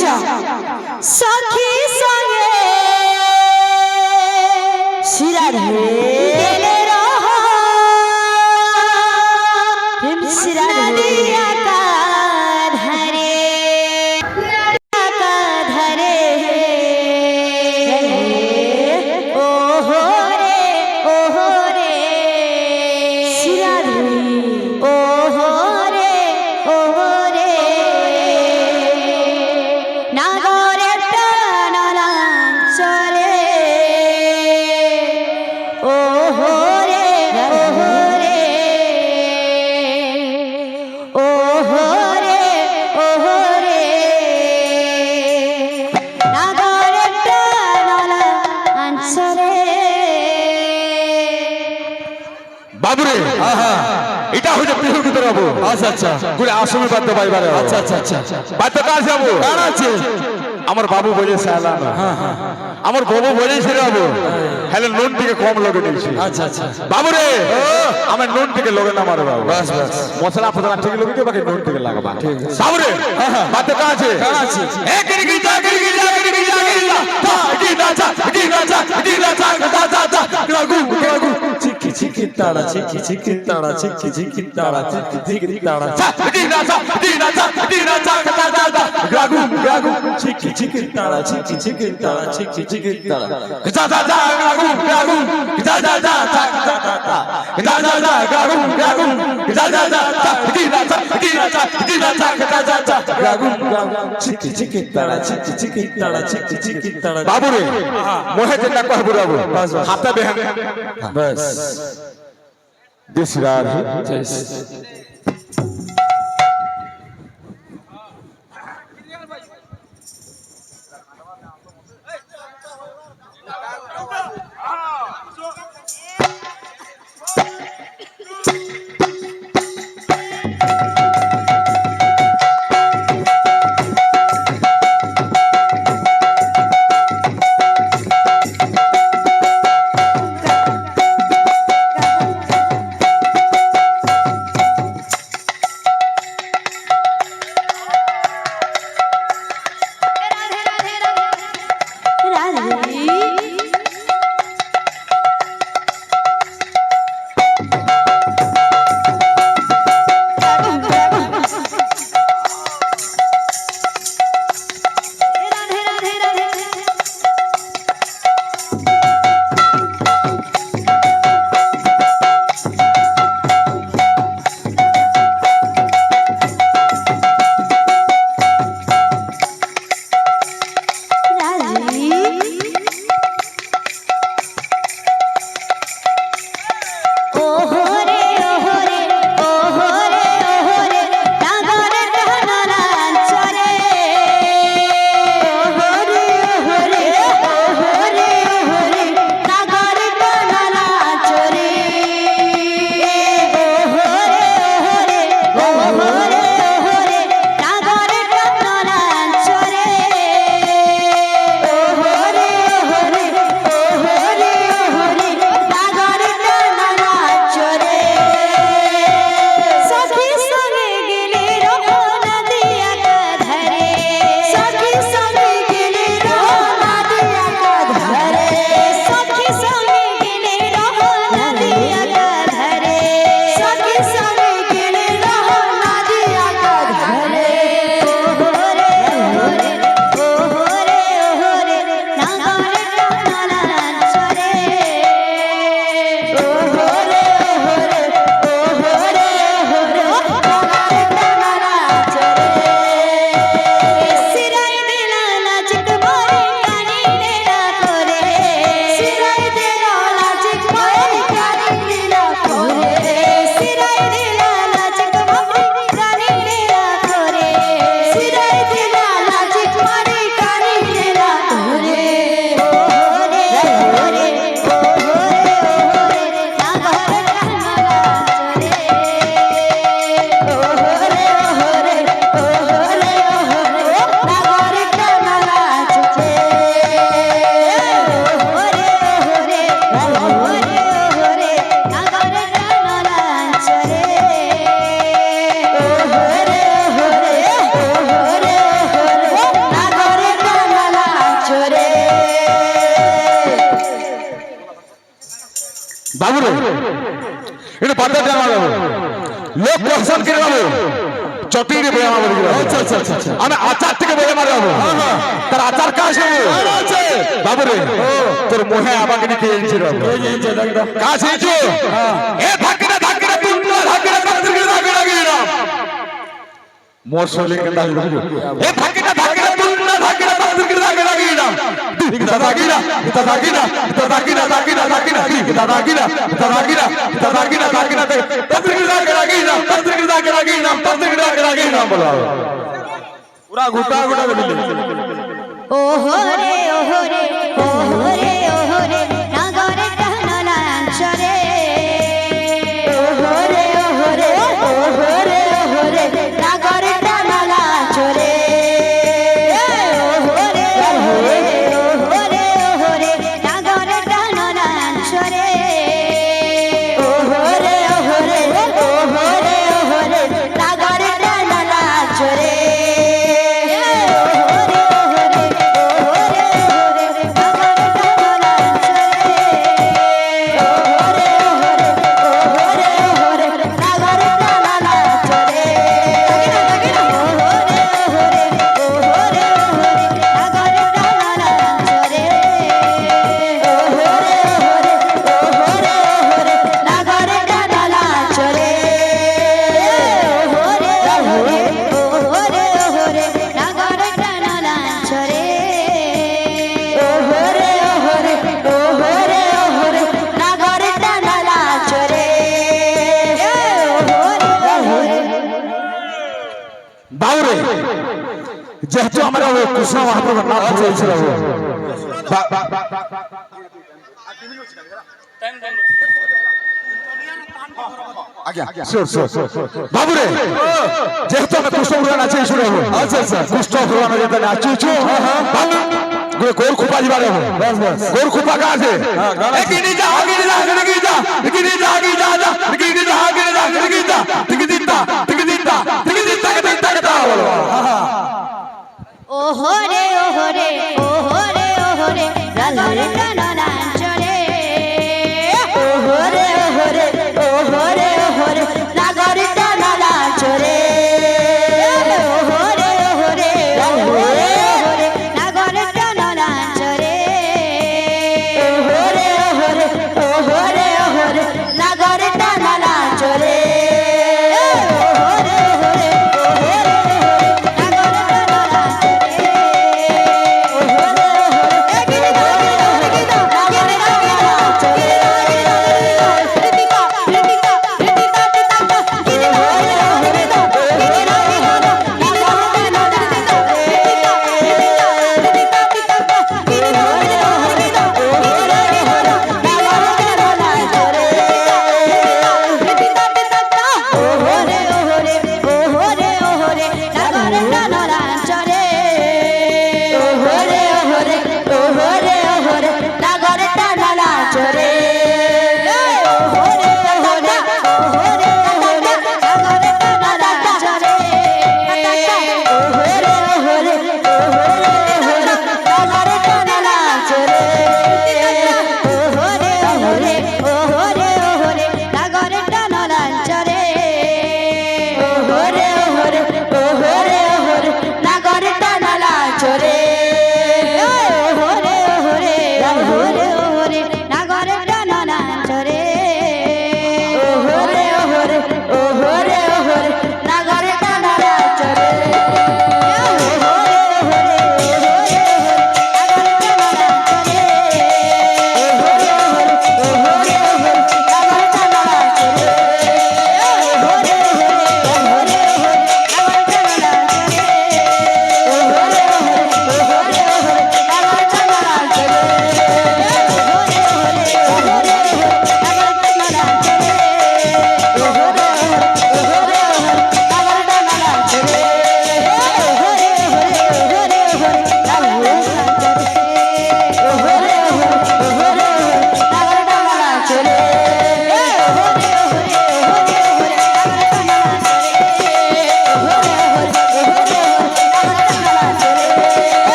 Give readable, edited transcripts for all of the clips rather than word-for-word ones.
सखी संगे सिरा ढेले रहो सिरा नदिया का धरे ओहो रे सिरा ओहो रे नागरे टाना चले ओहो रे नागरे टाना चले বাবুরে এটা হইছে পিহুকি তোর বাবু। আচ্ছা আচ্ছা গুলো আসামি বাদ্য বাইবারে। আচ্ছা আচ্ছা আচ্ছা বাদ্য কাজ যাবো কার আছে আমার বাবু বলেছে আলা না। আমার বাবু বলেছে রে বাবু হেলে নুন থেকে কম লগে দিয়েছি। আচ্ছা আচ্ছা বাবুরে আমার নুন থেকে লগে না মারে বাবু। বাস বাস মশলা ফসলা ঠিক লগে কে বাকি নুন থেকে লাগাবা। ঠিক আছে বাবুরে বাদ্য কাজ আছে কার আছে এ করি কি যা করি কি যা করি কি যা করি যা কি না যা কি না যা কি না যা যা যা রাগু রাগু চিকি চিকি তাড়া চিকি চিকি তাড়া চিকি চিকি তাড়া চিকি চিকি তাড়া দিনা যা দিনা যা দিনা যা যা যা যা রাগু রাগু চিকি চিকি তাড়া চিকি চিকি তাড়া চিকি চিকি তাড়া যা যা যা রাগু রাগু যা যা যা যা যা যা যা রাগু রাগু যা যা যা দিনা যা দিনা যা দিনা যা যা যা যা রাগু রাগু চিকি চিকি তাড়া চিকি চিকি তাড়া চিকি চিকি তাড়া বাবুরে মোহে যেটা কহবু বাবু হাতে বেহান बस दिस राधे বাবু রে এটা বাদে জানা যাবে লোক কোশ্চেন করে যাবে চটিরে বয়ে আমার বলে আচ্ছা আচ্ছা আচ্ছা আমি আচার থেকে বয়ে মারা যাবো তার আচার কাজ আছে বাবু রে তোর মোহে আমাকে নিতে এসেছিল কাজ হয়েছে এ ধাক্কা ধাক্কা তুই ধাক্কা ধাক্কা ধাক্কা ধাক্কা মোর শরীরে কেন এ ধাক্কা ধাক্কা তুই ধাক্কা ধাক্কা ধাক্কা ধাক্কা Tadagina, Tadagina, Tadagina, Tadagina, Tadagina, Tadagina, Tadagina, Tadagina, Tadagina, Tadagina, Tadagina, Tadagina, Tadagina, बोला पूरा घुटा घुटा कर दिले ओहो रे नागरे कहना अंचरे ओहो रे नागरे कहना अंचरे যেহেতু আমরা কৃষ্ণ মহাপ্রভুর নাম ধরেছিল বাবুরে যেহেতু আমরা কৃষ্ণ ভগবান আছে আচ্ছা আচ্ছা কৃষ্ণ ভগবান যেতে নাচুছু গোর খুপা যাবার গোর খুপা কা আছে এগিয়ে যা আগে যা আগে যা এগিয়ে যা আগে যা যা এগিয়ে যা আগে যা এগিয়ে যা ঠিক দিতা ঠিক দিতা ঠিক দিতা কে দিতা কে দাও ओहो रे नागरे कहना अंचरे ओहो रे नागरे कहना अंचरे ओहो रे नागरे कहना अंचरे ओहो रे नागरे कहना अंचरे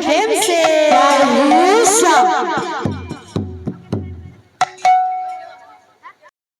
प्रेम से